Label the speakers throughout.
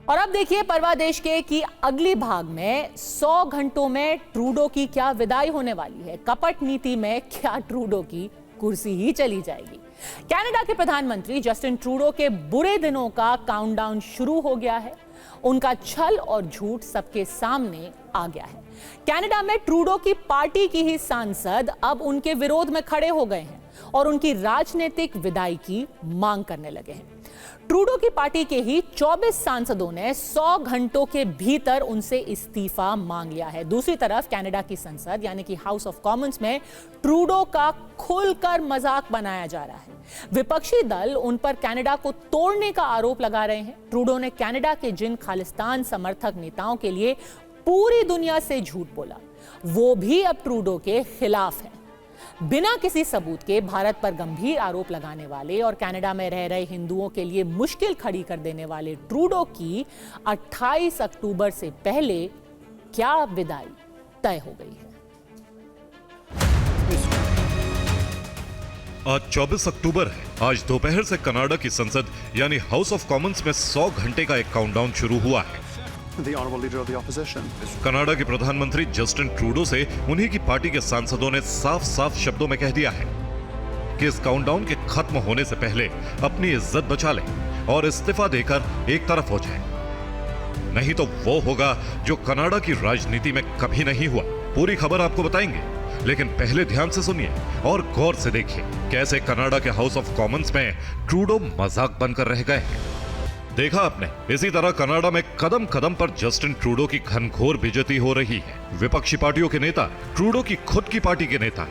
Speaker 1: और अब देखिए परवा देश के कि अगली भाग में 100 घंटों में ट्रूडो की क्या विदाई होने वाली है। कपट नीति में क्या ट्रूडो की कुर्सी ही चली जाएगी। कनाडा के प्रधानमंत्री जस्टिन ट्रूडो के बुरे दिनों का काउंटडाउन शुरू हो गया है। उनका छल और झूठ सबके सामने आ गया है। कनाडा में ट्रूडो की पार्टी की ही सांसद अब उनके विरोध में खड़े हो गए हैं और उनकी राजनीतिक विदाई की मांग करने लगे हैं। ट्रूडो की पार्टी के ही 24 सांसदों ने 100 घंटों के भीतर उनसे इस्तीफा मांग लिया है। दूसरी तरफ कनाडा की संसद यानी कि हाउस ऑफ कॉमन्स में ट्रूडो का खुलकर मजाक बनाया जा रहा है। विपक्षी दल उन पर कनाडा को तोड़ने का आरोप लगा रहे हैं। ट्रूडो ने कनाडा के जिन खालिस्तान समर्थक नेताओं के लिए पूरी दुनिया से झूठ बोला, वो भी अब ट्रूडो के खिलाफ है। बिना किसी सबूत के भारत पर गंभीर आरोप लगाने वाले और कनाडा में रह रहे हिंदुओं के लिए मुश्किल खड़ी कर देने वाले ट्रूडो की 28 अक्टूबर से पहले क्या विदाई तय हो गई है।
Speaker 2: आज 24 अक्टूबर है। आज दोपहर से कनाडा की संसद यानी हाउस ऑफ कॉमन्स में 100 घंटे का एक काउंटडाउन शुरू हुआ है। कनाडा के प्रधानमंत्री जस्टिन ट्रूडो से उन्हीं की पार्टी के सांसदों ने साफ साफ शब्दों में कह दिया है कि इस काउंटडाउन के खत्म होने से पहले अपनी इज्जत बचा लें और इस्तीफा देकर एक तरफ हो जाएं। नहीं तो वो होगा जो कनाडा की राजनीति में कभी नहीं हुआ। पूरी खबर आपको बताएंगे, लेकिन पहले ध्यान से सुनिए और गौर से देखिए कैसे कनाडा के हाउस ऑफ कॉमन्स में ट्रूडो मजाक बनकर रह गए हैं। देखा आपने, इसी तरह कनाडा में कदम कदम पर जस्टिन ट्रूडो की घनघोर बेइज्जती हो रही है। विपक्षी पार्टियों के नेता, ट्रूडो की खुद की पार्टी के नेता,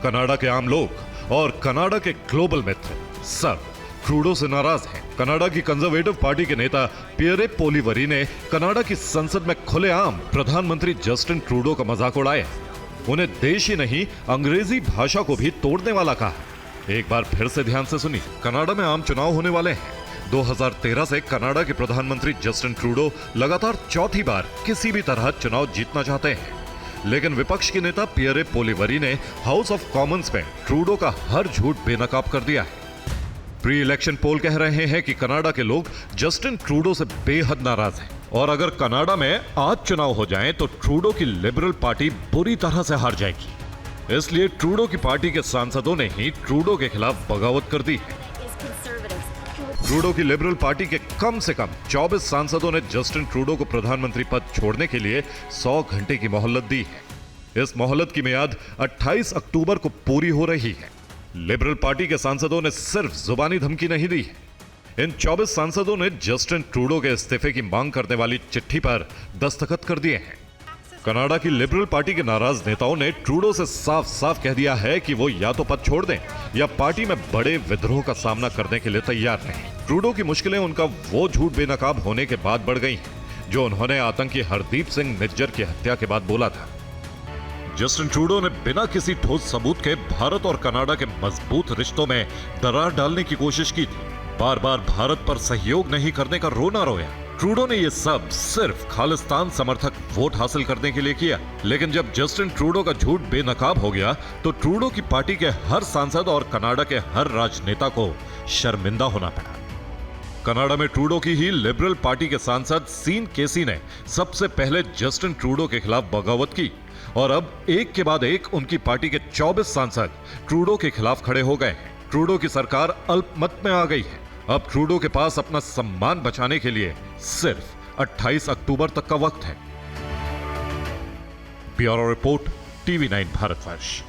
Speaker 2: कनाडा के आम लोग और कनाडा के ग्लोबल मित्र सब ट्रूडो से नाराज हैं। कनाडा की कंजर्वेटिव पार्टी के नेता पियरे पोलिवरी ने कनाडा की संसद में खुलेआम प्रधानमंत्री जस्टिन ट्रूडो का मजाक उड़ाया। उन्हें देश ही नहीं अंग्रेजी भाषा को भी तोड़ने वाला कहा। एक बार फिर से ध्यान से सुनिए। कनाडा में आम चुनाव होने वाले हैं। 2013 से कनाडा के प्रधानमंत्री जस्टिन ट्रूडो लगातार चौथी बार किसी भी तरह चुनाव जीतना चाहते हैं, लेकिन विपक्ष के नेता पियरे पोलिवरी ने हाउस ऑफ कॉमन्स में ट्रूडो का हर झूठ बेनकाब कर दिया है। प्री इलेक्शन पोल कह रहे हैं कि कनाडा के लोग जस्टिन ट्रूडो से बेहद नाराज हैं और अगर कनाडा में आज चुनाव हो जाएं तो ट्रूडो की लिबरल पार्टी बुरी तरह से हार जाएगी। इसलिए ट्रूडो की पार्टी के सांसदों ने ही ट्रूडो के खिलाफ बगावत कर दी है। ट्रूडो की लिबरल पार्टी के कम से कम 24 सांसदों ने जस्टिन ट्रूडो को प्रधानमंत्री पद छोड़ने के लिए 100 घंटे की मोहलत दी है। इस मोहलत की मियाद 28 अक्टूबर को पूरी हो रही है। लिबरल पार्टी के सांसदों ने सिर्फ जुबानी धमकी नहीं दी है। इन 24 सांसदों ने जस्टिन ट्रूडो के इस्तीफे की मांग करने वाली चिट्ठी पर दस्तखत कर दिए हैं। कनाडा की लिबरल पार्टी के नाराज नेताओं ने ट्रूडो से साफ साफ कह दिया है कि वो या तो पद छोड़ दें या पार्टी में बड़े विद्रोह का सामना करने के लिए तैयार रहें। ट्रूडो की मुश्किलें उनका वो झूठ बेनकाब होने के बाद बढ़ गई हैं जो उन्होंने आतंकी हरदीप सिंह निज्जर की हत्या के बाद बोला था। जस्टिन ट्रूडो ने बिना किसी ठोस सबूत के भारत और कनाडा के मजबूत रिश्तों में दरार डालने की कोशिश की थी। बार बार भारत पर सहयोग नहीं करने का रोना रोया। ट्रूडो ने ये सब सिर्फ खालिस्तान समर्थक वोट हासिल करने के लिए किया, लेकिन जब जस्टिन ट्रूडो का झूठ बेनकाब हो गया तो ट्रूडो की पार्टी के हर सांसद और कनाडा के हर राजनेता को शर्मिंदा होना पड़ा। कनाडा में ट्रूडो की ही लिबरल पार्टी के सांसद सीन केसी ने सबसे पहले जस्टिन ट्रूडो के खिलाफ बगावत की और अब एक के बाद एक उनकी पार्टी के 24 सांसद ट्रूडो के खिलाफ खड़े हो गए हैं। ट्रूडो की सरकार अल्पमत में आ गई है। अब ट्रूडो के पास अपना सम्मान बचाने के लिए सिर्फ 28 अक्टूबर तक का वक्त है। Bureau report, TV9 Bharatvarsh.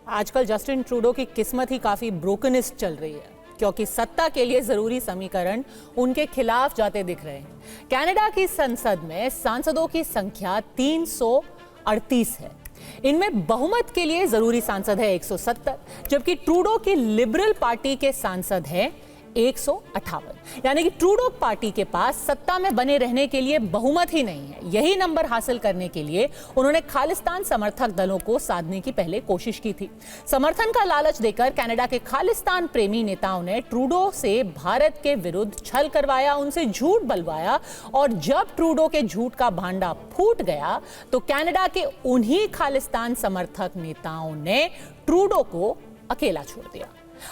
Speaker 1: आजकल जस्टिन ट्रूडो की किस्मत ही काफी ब्रोकनिस्ट चल रही है, क्योंकि सत्ता के लिए जरूरी समीकरण उनके खिलाफ जाते दिख रहे हैं। कनाडा की संसद में सांसदों की संख्या 338 है। इनमें बहुमत के लिए जरूरी सांसद है 170, जबकि ट्रूडो की लिबरल पार्टी के सांसद हैं 158। यानी कि ट्रूडो पार्टी के पास सत्ता में बने रहने के लिए बहुमत ही नहीं है। यही नंबर हासिल करने के लिए उन्होंने खालिस्तान समर्थक दलों को साधने की पहले कोशिश की थी। समर्थन का लालच देकर कनाडा के खालिस्तान प्रेमी नेताओं ने ट्रूडो से भारत के विरुद्ध छल करवाया, उनसे झूठ बलवाया और जब ट्रूडो के झूठ का भांडा फूट गया तो कनाडा के उन्हीं खालिस्तान समर्थक नेताओं ने ट्रूडो को अकेला छोड़ दिया।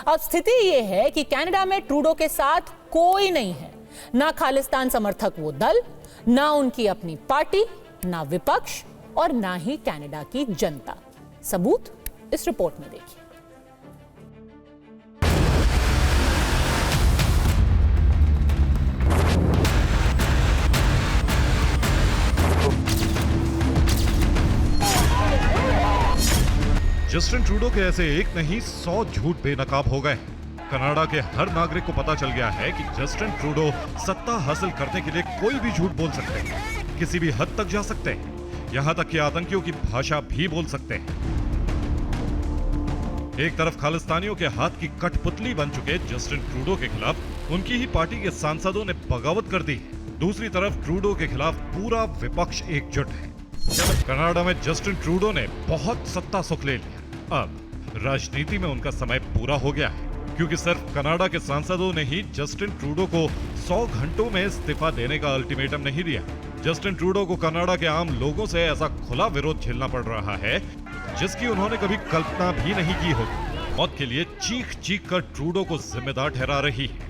Speaker 1: अब स्थिति यह है कि कनाडा में ट्रूडो के साथ कोई नहीं है, ना खालिस्तान समर्थक वो दल, ना उनकी अपनी पार्टी, ना विपक्ष और ना ही कनाडा की जनता। सबूत इस रिपोर्ट में देखिए।
Speaker 2: जस्टिन ट्रूडो के ऐसे एक नहीं 100 झूठ बेनकाब हो गए। कनाडा के हर नागरिक को पता चल गया है कि जस्टिन ट्रूडो सत्ता हासिल करने के लिए कोई भी झूठ बोल सकते हैं, किसी भी हद तक जा सकते हैं, यहां तक कि आतंकियों की भाषा भी बोल सकते हैं। एक तरफ खालिस्तानियों के हाथ की कठपुतली बन चुके जस्टिन ट्रूडो के खिलाफ उनकी ही पार्टी के सांसदों ने बगावत कर दी है। दूसरी तरफ ट्रूडो के खिलाफ पूरा विपक्ष एकजुट है। कनाडा में जस्टिन ट्रूडो ने बहुत सत्ता सुख ले लिया। अब राजनीति में उनका समय पूरा हो गया है, क्योंकि सिर्फ कनाडा के सांसदों ने ही जस्टिन ट्रूडो को 100 घंटों में इस्तीफा देने का अल्टीमेटम नहीं दिया। जस्टिन ट्रूडो को कनाडा के आम लोगों से ऐसा खुला विरोध झेलना पड़ रहा है जिसकी उन्होंने कभी कल्पना भी नहीं की होगी। मौत के लिए चीख चीख कर ट्रूडो को जिम्मेदार ठहरा रही है।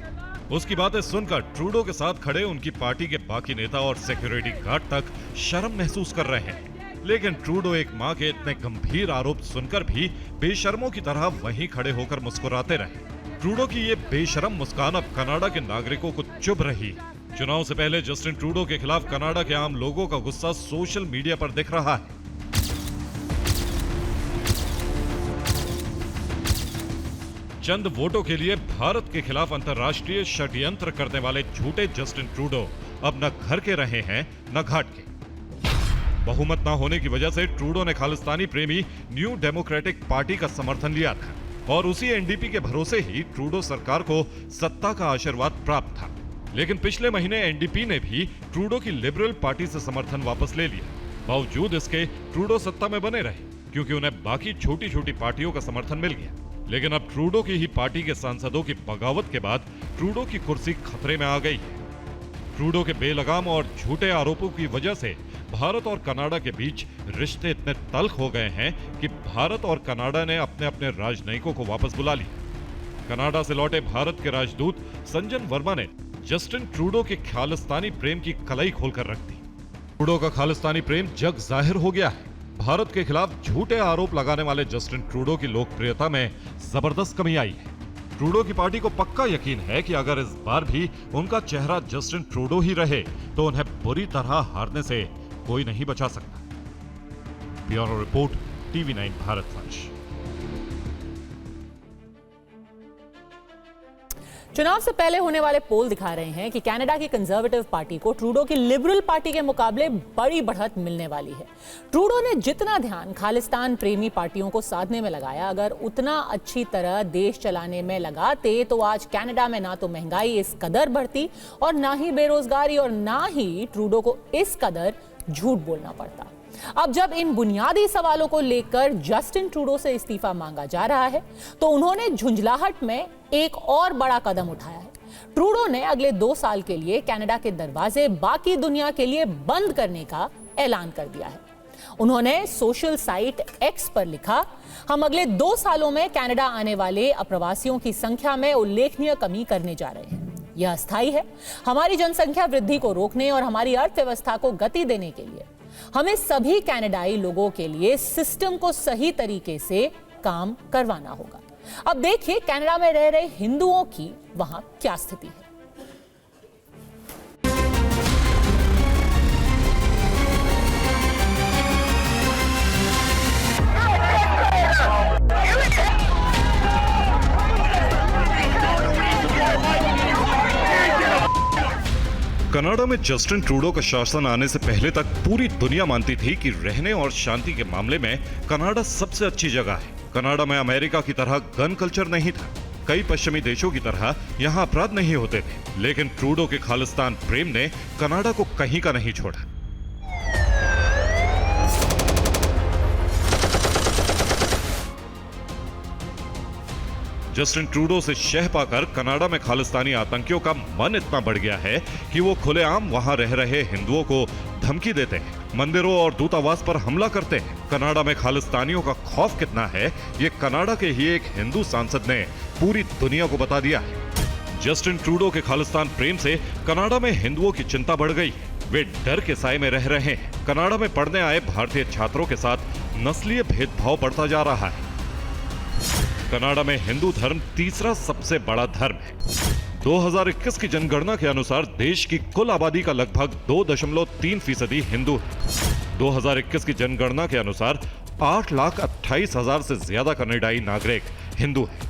Speaker 2: उसकी बातें सुनकर ट्रूडो के साथ खड़े उनकी पार्टी के बाकी नेता और सिक्योरिटी गार्ड तक शर्म महसूस कर रहे हैं। लेकिन ट्रूडो एक मां के इतने गंभीर आरोप सुनकर भी बेशर्मों की तरह वहीं खड़े होकर मुस्कुराते रहे। ट्रूडो की ये बेशरम मुस्कान अब कनाडा के नागरिकों को चुभ रही है। चुनाव से पहले जस्टिन ट्रूडो के खिलाफ कनाडा के आम लोगों का गुस्सा सोशल मीडिया पर दिख रहा है। चंद वोटों के लिए भारत के खिलाफ अंतर्राष्ट्रीय षड्यंत्र करने वाले झूठे जस्टिन ट्रूडो अब न घर के रहे हैं न घाट के। बहुमत न होने की वजह से ट्रूडो ने खालिस्तानी प्रेमी न्यू डेमोक्रेटिक पार्टी का समर्थन लिया था और उसी एनडीपी के भरोसे ही ट्रूडो सरकार को सत्ता का आशीर्वाद प्राप्त था। लेकिन पिछले महीने एनडीपी ने भी ट्रूडो की लिबरल पार्टी से समर्थन वापस ले लिया। बावजूद इसके ट्रूडो सत्ता में बने रहे, क्योंकि उन्हें बाकी छोटी छोटी पार्टियों का समर्थन मिल गया। लेकिन अब ट्रूडो की ही पार्टी के सांसदों की बगावत के बाद ट्रूडो की कुर्सी खतरे में आ गई है। ट्रूडो के बेलगाम और झूठे आरोपों की वजह से भारत और कनाडा के बीच रिश्ते इतने तल्ख हो गए हैं कि भारत और कनाडा ने अपने अपने राजनयिकों को वापस बुला लिया। कनाडा से लौटे भारत के राजदूत संजन वर्मा ने जस्टिन ट्रूडो के खालिस्तानी प्रेम की कलई खोलकर रख दी। ट्रूडो का खालिस्तानी प्रेम जग जाहिर हो गया है। भारत के खिलाफ झूठे आरोप लगाने वाले जस्टिन ट्रूडो की लोकप्रियता में जबरदस्त कमी आई है। ट्रूडो की पार्टी को पक्का यकीन है कि अगर इस बार भी उनका चेहरा जस्टिन ट्रूडो ही रहे तो उन्हें बुरी तरह हारने से कोई नहीं बचा सकता। Bureau report, TV9 भारतवंश।
Speaker 1: चुनाव से पहले होने वाले पोल दिखा रहे हैं कि कनाडा की कंजर्वेटिव पार्टी को ट्रूडो की लिबरल पार्टी के मुकाबले बड़ी बढ़त मिलने वाली है। ट्रूडो ने जितना ध्यान खालिस्तान प्रेमी पार्टियों को साधने में लगाया, अगर उतना अच्छी तरह देश चलाने में लगाते तो आज कनाडा में ना तो महंगाई इस कदर बढ़ती और ना ही बेरोजगारी और ना ही ट्रूडो को इस कदर झूठ बोलना पड़ता। अब जब इन बुनियादी सवालों को लेकर जस्टिन ट्रूडो से इस्तीफा मांगा जा रहा है तो उन्होंने झुंझलाहट में एक और बड़ा कदम उठाया है। ट्रूडो ने अगले 2 साल के लिए कनाडा के दरवाजे बाकी दुनिया के लिए बंद करने का ऐलान कर दिया है। उन्होंने सोशल साइट एक्स पर लिखा, हम अगले 2 सालों में कनाडा आने वाले अप्रवासियों की संख्या में उल्लेखनीय कमी करने जा रहे हैं। यह अस्थायी है। हमारी जनसंख्या वृद्धि को रोकने और हमारी अर्थव्यवस्था को गति देने के लिए हमें सभी कनाडाई लोगों के लिए सिस्टम को सही तरीके से काम करवाना होगा। अब देखिए कनाडा में रह रहे हिंदुओं की वहां क्या स्थिति है।
Speaker 2: कनाडा में जस्टिन ट्रूडो का शासन आने से पहले तक पूरी दुनिया मानती थी कि रहने और शांति के मामले में कनाडा सबसे अच्छी जगह है। कनाडा में अमेरिका की तरह गन कल्चर नहीं था, कई पश्चिमी देशों की तरह यहाँ अपराध नहीं होते थे। लेकिन ट्रूडो के खालिस्तान प्रेम ने कनाडा को कहीं का नहीं छोड़ा। जस्टिन ट्रूडो से शह पाकर कनाडा में खालिस्तानी आतंकियों का मन इतना बढ़ गया है कि वो खुलेआम वहां रह रहे हिंदुओं को धमकी देते हैं मंदिरों और दूतावास पर हमला करते हैं। कनाडा में खालिस्तानियों का खौफ कितना है, ये कनाडा के ही एक हिंदू सांसद ने पूरी दुनिया को बता दिया है। जस्टिन ट्रूडो के खालिस्तान प्रेम से कनाडा में हिंदुओं की चिंता बढ़ गई है। वे डर के साए में रह रहे हैं। कनाडा में पढ़ने आए भारतीय छात्रों के साथ नस्लीय भेदभाव बढ़ता जा रहा है। कनाडा में हिंदू धर्म तीसरा सबसे बड़ा धर्म है। 2021 की जनगणना के अनुसार देश की कुल आबादी का लगभग 2.3% हिंदू है। 2021 की जनगणना के अनुसार 8,28,000 से ज्यादा कनाडाई नागरिक हिंदू हैं।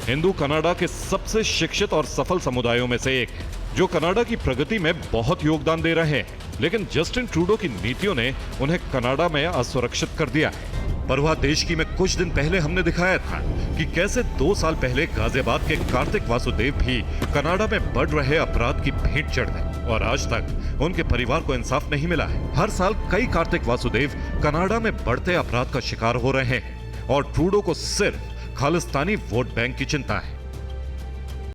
Speaker 2: हिंदू कनाडा के सबसे शिक्षित और सफल समुदायों में से एक है, जो कनाडा की प्रगति में बहुत योगदान दे रहे हैं। लेकिन जस्टिन ट्रूडो की नीतियों ने उन्हें कनाडा में असुरक्षित कर दिया है। पर वह देश की में कुछ दिन पहले हमने दिखाया था कि कैसे 2 साल पहले गाजियाबाद के कार्तिक वासुदेव भी कनाडा में बढ़ रहे अपराध की भेंट चढ़ गए और आज तक उनके परिवार को इंसाफ नहीं मिला है। हर साल कई कार्तिक वासुदेव कनाडा में बढ़ते अपराध का शिकार हो रहे हैं और ट्रूडो को सिर्फ खालिस्तानी वोट बैंक की चिंता है।